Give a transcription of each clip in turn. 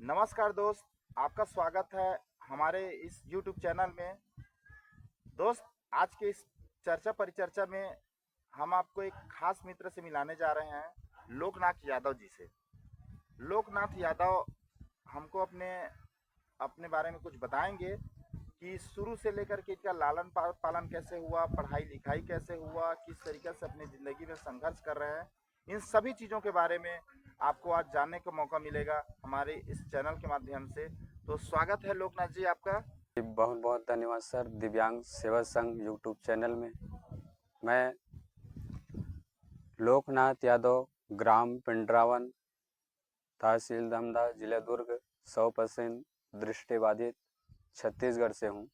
नमस्कार दोस्त, आपका स्वागत है हमारे इस YouTube चैनल में। दोस्त, आज के इस चर्चा परिचर्चा में हम आपको एक खास मित्र से मिलाने जा रहे हैं, लोकनाथ यादव जी से। लोकनाथ यादव हमको अपने अपने बारे में कुछ बताएंगे कि शुरू से लेकर के इनका पालन कैसे हुआ, पढ़ाई लिखाई कैसे हुआ, किस तरीके से अपनी ज़िंदगी में संघर्ष कर रहे हैं। इन सभी चीज़ों के बारे में आपको आज जानने का मौका मिलेगा हमारे इस चैनल के माध्यम से। तो स्वागत है लोकनाथ जी आपका। जी, बहुत बहुत धन्यवाद सर। दिव्यांग सेवा संघ यूट्यूब चैनल में मैं लोकनाथ यादव, ग्राम पिंडरावन, तहसील दमदा, जिला दुर्ग, 100% दृष्टिबाधित, छत्तीसगढ़ से हूँ।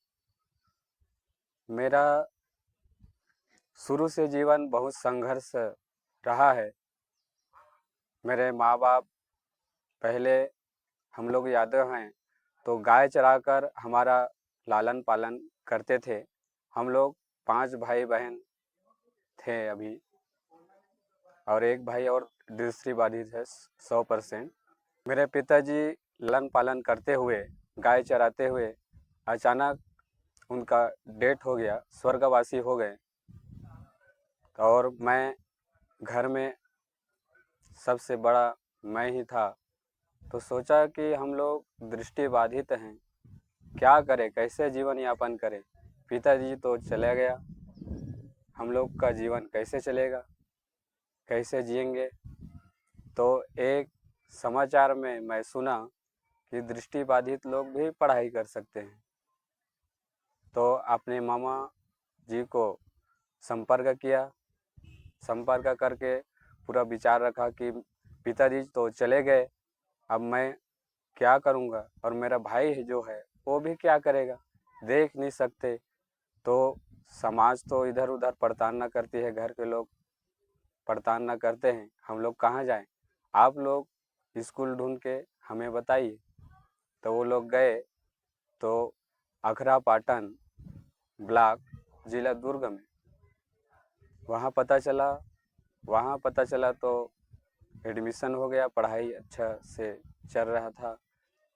मेरा शुरू से जीवन बहुत संघर्ष रहा है। मेरे माँ बाप पहले, हम लोग यादव हैं, तो गाय चराकर हमारा लालन पालन करते थे। हम लोग 5 भाई बहन थे अभी, और एक भाई और दृष्टिबाधित है 100%। मेरे पिताजी लालन पालन करते हुए, गाय चराते हुए अचानक उनका डेथ हो गया, स्वर्गवासी हो गए। और मैं घर में सबसे बड़ा मैं ही था। तो सोचा कि हम लोग दृष्टिबाधित हैं, क्या करें, कैसे जीवन यापन करें। पिताजी तो चले गया, हम लोग का जीवन कैसे चलेगा, कैसे जिएंगे। तो एक समाचार में मैं सुना कि दृष्टिबाधित लोग भी पढ़ाई कर सकते हैं। तो अपने मामा जी को संपर्क किया। संपर्क करके पूरा विचार रखा कि पिताजी तो चले गए, अब मैं क्या करूँगा, और मेरा भाई जो है वो भी क्या करेगा, देख नहीं सकते। तो समाज तो इधर उधर पड़ताल न करती है, घर के लोग पड़ताल न करते हैं, हम लोग कहाँ जाएं, आप लोग स्कूल ढूंढ के हमें बताइए। तो वो लोग गए, तो अखरा पाटन ब्लॉक, जिला दुर्ग में वहाँ पता चला तो एडमिशन हो गया, पढ़ाई अच्छा से चल रहा था।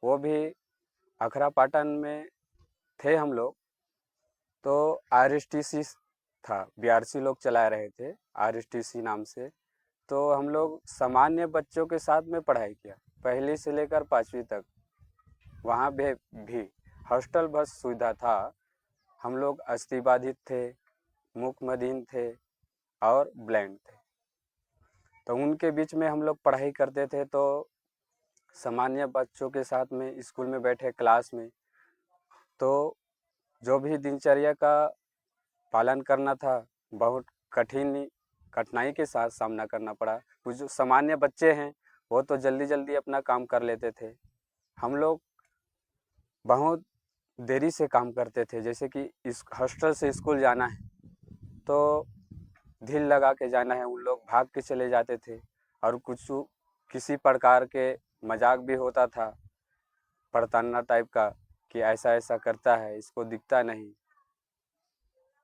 वो भी अखरा पाटन में थे हम लोग, तो आरएसटीसी था, बीआरसी लोग चला रहे थे आरएसटीसी नाम से। तो हम लोग सामान्य बच्चों के साथ में पढ़ाई किया, पहली से लेकर 5वीं तक। वहाँ भी हॉस्टल बस सुविधा था। हम लोग अस्थिबाधित थे, मुकमदीन थे और ब्लाइंड थे। तो उनके बीच में हम लोग पढ़ाई करते थे। तो सामान्य बच्चों के साथ में स्कूल में बैठे क्लास में, तो जो भी दिनचर्या का पालन करना था, बहुत कठिनाई के साथ सामना करना पड़ा। कुछ जो सामान्य बच्चे हैं वो तो जल्दी जल्दी अपना काम कर लेते थे, हम लोग बहुत देरी से काम करते थे। जैसे कि इस हॉस्टल से स्कूल जाना है तो ढील लगा के जाना है, उन लोग भाग के चले जाते थे। और कुछ किसी प्रकार के मजाक भी होता था, पड़ताना टाइप का, कि ऐसा ऐसा करता है, इसको दिखता नहीं।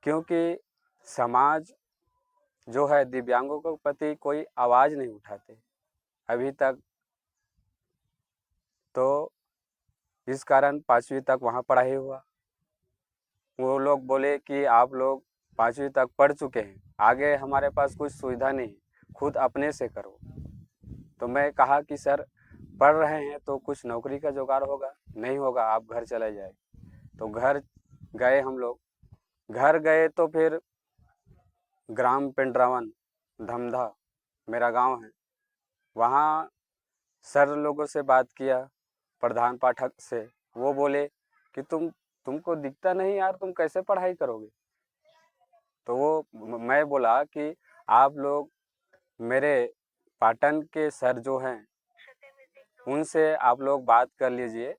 क्योंकि समाज जो है दिव्यांगों के प्रति कोई आवाज़ नहीं उठाते अभी तक। तो इस कारण 5वीं तक वहाँ पढ़ाई हुआ। वो लोग बोले कि आप लोग 5वीं तक पढ़ चुके हैं, आगे हमारे पास कुछ सुविधा नहीं, खुद अपने से करो। तो मैं कहा कि सर, पढ़ रहे हैं तो कुछ नौकरी का जुगाड़ होगा, नहीं होगा आप घर चले जाए। तो घर गए हम लोग। घर गए तो फिर ग्राम पिंडरावन, धमधा मेरा गांव है, वहाँ सर लोगों से बात किया, प्रधान पाठक से। वो बोले कि तुमको दिखता नहीं यार, तुम कैसे पढ़ाई करोगे। तो वो मैं बोला कि आप लोग मेरे पाटन के सर जो हैं उनसे आप लोग बात कर लीजिए,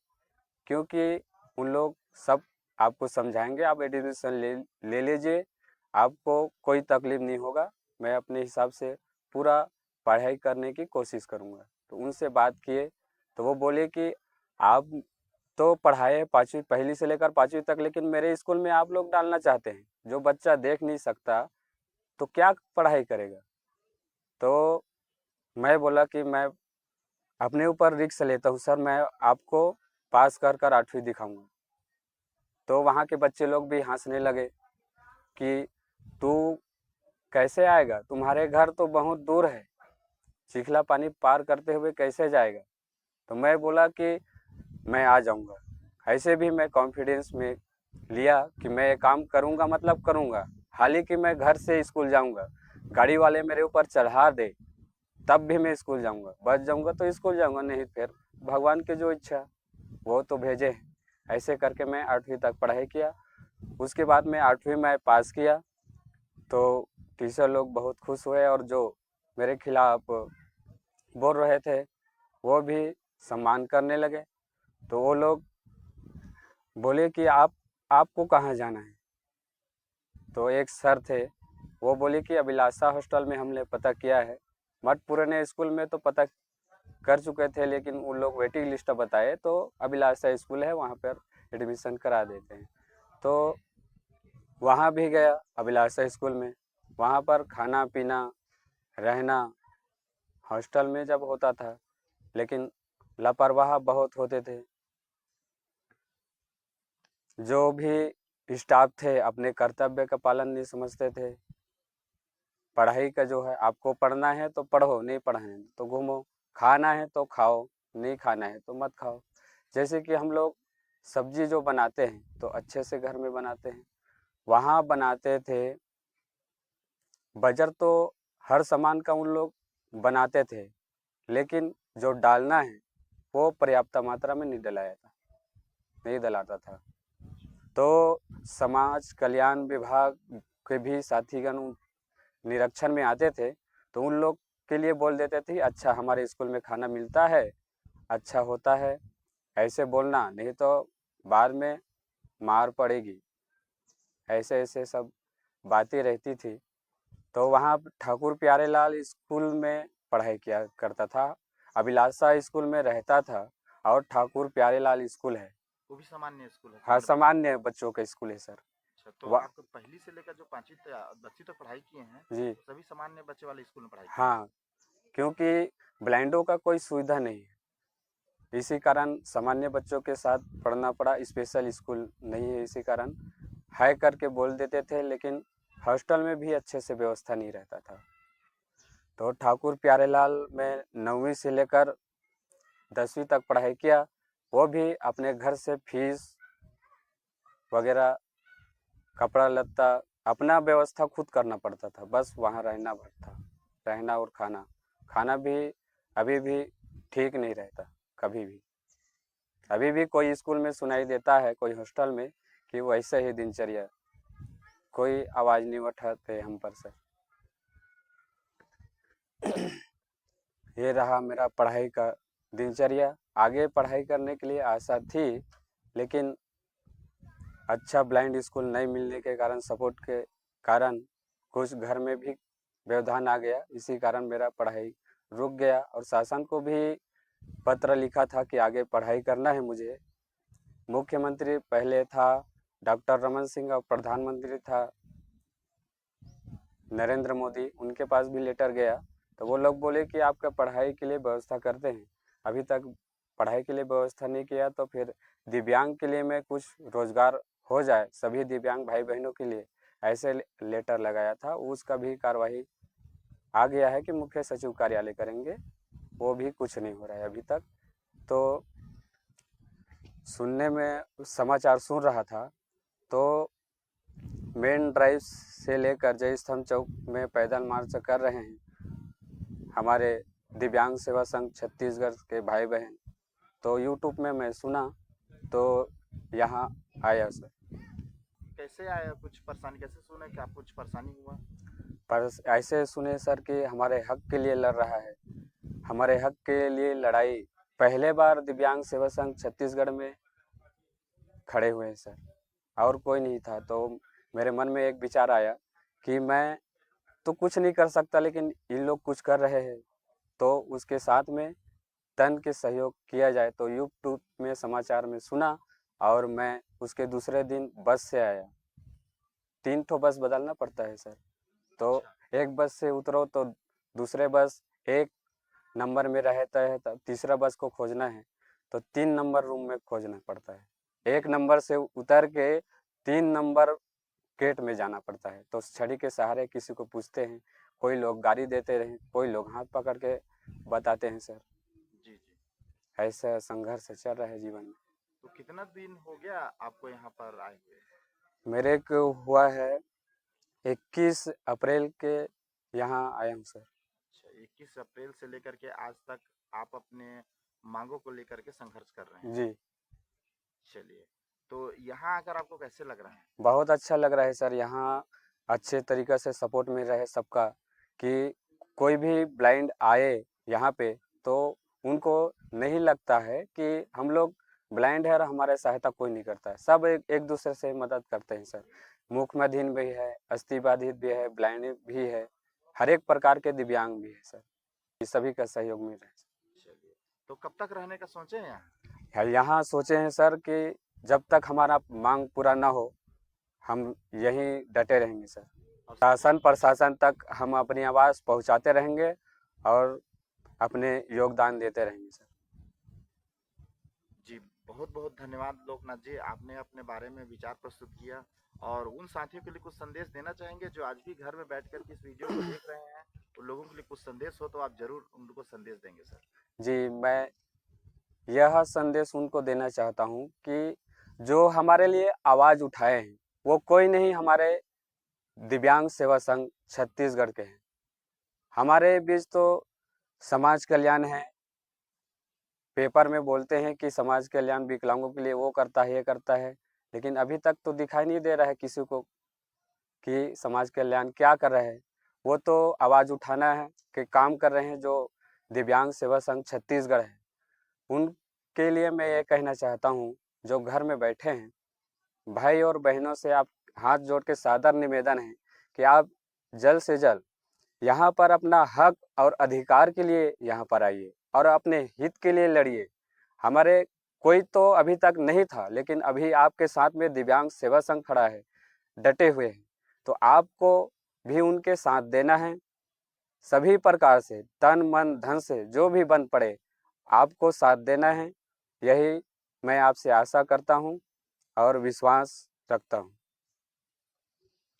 क्योंकि उन लोग सब आपको समझाएंगे, आप एडमिशन ले लीजिए, आपको कोई तकलीफ नहीं होगा। मैं अपने हिसाब से पूरा पढ़ाई करने की कोशिश करूँगा। तो उनसे बात किए तो वो बोले कि आप तो पढ़ाए 5वीं, पहली से लेकर 5वीं तक, लेकिन मेरे स्कूल में आप लोग डालना चाहते हैं, जो बच्चा देख नहीं सकता तो क्या पढ़ाई करेगा। तो मैं बोला कि मैं अपने ऊपर रिस्क लेता हूँ सर, मैं आपको पास कर कर 8वीं दिखाऊंगा। तो वहाँ के बच्चे लोग भी हंसने लगे कि तू कैसे आएगा, तुम्हारे घर तो बहुत दूर है, चिखला पानी पार करते हुए कैसे जाएगा। तो मैं बोला कि मैं आ जाऊंगा। ऐसे भी मैं कॉन्फिडेंस में लिया कि मैं ये काम करूंगा, मतलब करूंगा। हालांकि मैं घर से स्कूल जाऊंगा, गाड़ी वाले मेरे ऊपर चढ़ा दे तब भी मैं स्कूल जाऊंगा, बच जाऊंगा तो स्कूल जाऊंगा, नहीं फिर भगवान की जो इच्छा वो तो भेजे हैं। ऐसे करके मैं 8वीं तक पढ़ाई किया। उसके बाद में 8वीं में पास किया तो टीचर लोग बहुत खुश हुए और जो मेरे खिलाफ बोल रहे थे वो भी सम्मान करने लगे। तो वो लोग बोले कि आपको कहाँ जाना है। तो एक सर थे, वो बोले कि अभिलाषा हॉस्टल में हमने पता किया है। मठ पुराने स्कूल में तो पता कर चुके थे, लेकिन उन लोग वेटिंग लिस्ट बताए तो अभिलाषा स्कूल है, वहाँ पर एडमिशन करा देते हैं। तो वहाँ भी गया अभिलाषा स्कूल में। वहाँ पर खाना पीना रहना हॉस्टल में जब होता था, लेकिन लापरवाह बहुत होते थे। जो भी स्टाफ थे अपने कर्तव्य का पालन नहीं समझते थे। पढ़ाई का जो है, आपको पढ़ना है तो पढ़ो, नहीं पढ़ना है तो घूमो, खाना है तो खाओ, नहीं खाना है तो मत खाओ। जैसे कि हम लोग सब्जी जो बनाते हैं तो अच्छे से घर में बनाते हैं, वहाँ बनाते थे। बजर तो हर सामान का उन लोग बनाते थे, लेकिन जो डालना है वो पर्याप्त मात्रा में नहीं डलाता था। तो समाज कल्याण विभाग के भी साथीगण निरीक्षण में आते थे तो उन लोग के लिए बोल देते थे अच्छा हमारे स्कूल में खाना मिलता है, अच्छा होता है, ऐसे बोलना नहीं तो बाद में मार पड़ेगी। ऐसे ऐसे सब बातें रहती थी। तो वहाँ ठाकुर प्यारेलाल स्कूल में पढ़ाई किया करता था। अभिलाषा स्कूल में रहता था और ठाकुर प्यारेलाल स्कूल है। वो भी सामान्य स्कूल है, हाँ, सामान्य बच्चों सामान्य बच्चों का स्कूल है सर। अच्छा, तो वाह आप पहली से लेकर जो 5वीं 10वीं तक पढ़ाई किए हैं, जी। सभी सामान्य बच्चे वाले स्कूल में पढ़ाई किए हैं? हाँ, क्योंकि ब्लाइंडों का कोई सुविधा नहीं है, इसी कारण सामान्य बच्चों के साथ पढ़ना पड़ा। स्पेशल स्कूल नहीं है, इसी कारण है करके बोल देते थे, लेकिन हॉस्टल में भी अच्छे से व्यवस्था नहीं रहता था। तो ठाकुर प्यारेलाल में 9वीं से लेकर 10वीं तक पढ़ाई किया। वो भी अपने घर से फीस वगैरह, कपड़ा लत्ता अपना व्यवस्था खुद करना पड़ता था, बस वहाँ रहना भर था। रहना और खाना, खाना भी अभी भी ठीक नहीं रहता कभी भी। अभी भी कोई स्कूल में सुनाई देता है, कोई हॉस्टल में, कि वैसे ही दिनचर्या, कोई आवाज़ नहीं उठाते हम पर सर। ये रहा मेरा पढ़ाई का दिनचर्या। आगे पढ़ाई करने के लिए आशा थी, लेकिन अच्छा ब्लाइंड स्कूल नहीं मिलने के कारण, सपोर्ट के कारण कुछ घर में भी व्यवधान आ गया। इसी कारण मेरा पढ़ाई रुक गया और शासन को भी पत्र लिखा था कि आगे पढ़ाई करना है मुझे। मुख्यमंत्री पहले था डॉक्टर रमन सिंह और प्रधानमंत्री था नरेंद्र मोदी, उनके पास भी लेटर गया तो वो लोग बोले कि आपका पढ़ाई के लिए व्यवस्था करते हैं। अभी तक पढ़ाई के लिए व्यवस्था नहीं किया तो फिर दिव्यांग के लिए मैं कुछ रोजगार हो जाए सभी दिव्यांग भाई बहनों के लिए, ऐसे लेटर लगाया था। उसका भी कार्यवाही आ गया है कि मुख्य सचिव कार्यालय करेंगे, वो भी कुछ नहीं हो रहा है अभी तक। तो सुनने में समाचार सुन रहा था तो मेन ड्राइव से लेकर जय स्तंभ चौक में पैदल मार्च कर रहे हैं हमारे दिव्यांग सेवा संघ छत्तीसगढ़ के भाई बहन। तो यूट्यूब में मैं सुना तो यहाँ आया सर। कैसे आया, कुछ परेशानी कैसे सुने कि आपको कुछ परेशानी हुआ? पर ऐसे सुने सर कि हमारे हक के लिए लड़ रहा है। हमारे हक के लिए लड़ाई पहले बार दिव्यांग सेवा संघ छत्तीसगढ़ में खड़े हुए हैं सर, और कोई नहीं था। तो मेरे मन में एक विचार आया कि मैं तो कुछ नहीं कर सकता, लेकिन इन लोग कुछ कर रहे हैं तो उसके साथ में तन के सहयोग किया जाए। तो यूट्यूब में समाचार में सुना और मैं उसके दूसरे दिन बस से आया। 3 ठो बस बदलना पड़ता है सर। तो अच्छा। एक बस से उतरो तो दूसरे बस, एक नंबर में रहता है तो तीसरा बस को खोजना है तो 3 नंबर रूम में खोजना पड़ता है। 1 नंबर से उतर के 3 नंबर गेट में जाना पड़ता है। तो छड़ी के सहारे किसी को पूछते हैं, कोई लोग गाड़ी देते रहे, कोई लोग हाथ पकड़ के बताते हैं सर। जी, जी। ऐसा संघर्ष चल रहा है जीवन में। तो कितना दिन हो गया आपको यहाँ पर आए हुए? मेरे को हुआ है 21 अप्रैल के यहाँ आया हूँ सर। अच्छा, 21 अप्रैल से लेकर के आज तक आप अपने मांगों को लेकर के संघर्ष कर रहे हैं। जी, चलिए, तो यहाँ आकर आपको कैसे लग रहा है? बहुत अच्छा लग रहा है सर। यहाँ अच्छे तरीक़े से सपोर्ट मिल रहा है सबका कि कोई भी ब्लाइंड आए यहाँ पे तो उनको नहीं लगता है कि हम लोग ब्लाइंड है और हमारे सहायता कोई नहीं करता है। सब एक दूसरे से मदद करते हैं सर। मुखमधिन भी है, अस्थिबाधित भी है, ब्लाइंड भी है, हर एक प्रकार के दिव्यांग भी है सर। ये सभी का सहयोग मिल रहा है सर। चलिए, तो कब तक रहने का सोचे हैं यहाँ? यहाँ सोचे हैं सर कि जब तक हमारा मांग पूरा ना हो हम यहीं डटे रहेंगे सर। और शासन प्रशासन तक हम अपनी आवाज़ पहुंचाते रहेंगे और अपने योगदान देते रहेंगे सर। जी, बहुत-बहुत धन्यवाद लोकनाथ जी, आपने अपने बारे में विचार प्रस्तुत किया और उन साथियों के लिए कुछ संदेश देना चाहेंगे जो आज भी घर में बैठकर के इस वीडियो को देख रहे हैं, उन लोगों के लिए कुछ संदेश हो तो आप ज़रूर उनको संदेश देंगे सर। जी, मैं यह संदेश उनको देना चाहता हूँ कि जो हमारे लिए आवाज़ उठाए हैं, वो कोई नहीं, हमारे दिव्यांग सेवा संघ छत्तीसगढ़ के हैं। हमारे बीच तो समाज कल्याण है, पेपर में बोलते हैं कि समाज कल्याण विकलांगों के लिए वो करता है, ये करता है, लेकिन अभी तक तो दिखाई नहीं दे रहा है किसी को कि समाज कल्याण क्या कर रहे हैं। वो तो आवाज़ उठाना है कि काम कर रहे हैं जो दिव्यांग सेवा संघ छत्तीसगढ़ है। उनके लिए मैं ये कहना चाहता हूँ, जो घर में बैठे हैं, भाई और बहनों से आप हाथ जोड़ के सादर निवेदन है कि आप जल्द से जल्द यहाँ पर अपना हक और अधिकार के लिए यहाँ पर आइए और अपने हित के लिए लड़िए। हमारे कोई तो अभी तक नहीं था, लेकिन अभी आपके साथ में दिव्यांग सेवा संघ खड़ा है, डटे हुए हैं। तो आपको भी उनके साथ देना है, सभी प्रकार से तन मन धन से जो भी बन पड़े आपको साथ देना है। यही मैं आपसे आशा करता हूँ और विश्वास रखता हूँ।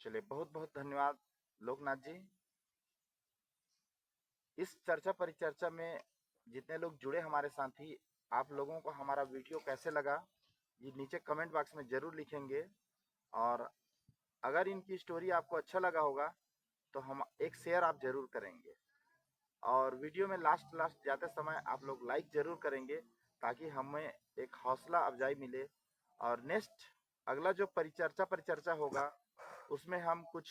चलिए, बहुत-बहुत धन्यवाद लोकनाथ जी। इस चर्चा परिचर्चा में जितने लोग जुड़े हमारे साथी, आप लोगों को हमारा वीडियो कैसे लगा, ये नीचे कमेंट बॉक्स में ज़रूर लिखेंगे और अगर इनकी स्टोरी आपको अच्छा लगा होगा, तो हम एक शेयर आप ज़रूर करेंगे और वीडियो में लास्ट लास्ट जाते समय आप लोग लाइक ज़रूर करेंगे ताकि हमें एक हौसला अफ़जाई मिले और नेक्स्ट अगला जो परिचर्चा परिचर्चा होगा, उसमें हम कुछ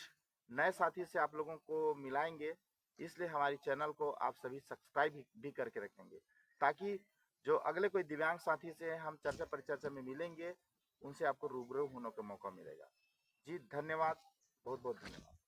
नए साथी से आप लोगों को मिलाएँगे। इसलिए हमारी चैनल को आप सभी सब्सक्राइब भी करके रखेंगे ताकि जो अगले कोई दिव्यांग साथी से हम चर्चा परिचर्चा में मिलेंगे, उनसे आपको रूबरू होने का मौका मिलेगा। जी, धन्यवाद। बहुत-बहुत धन्यवाद।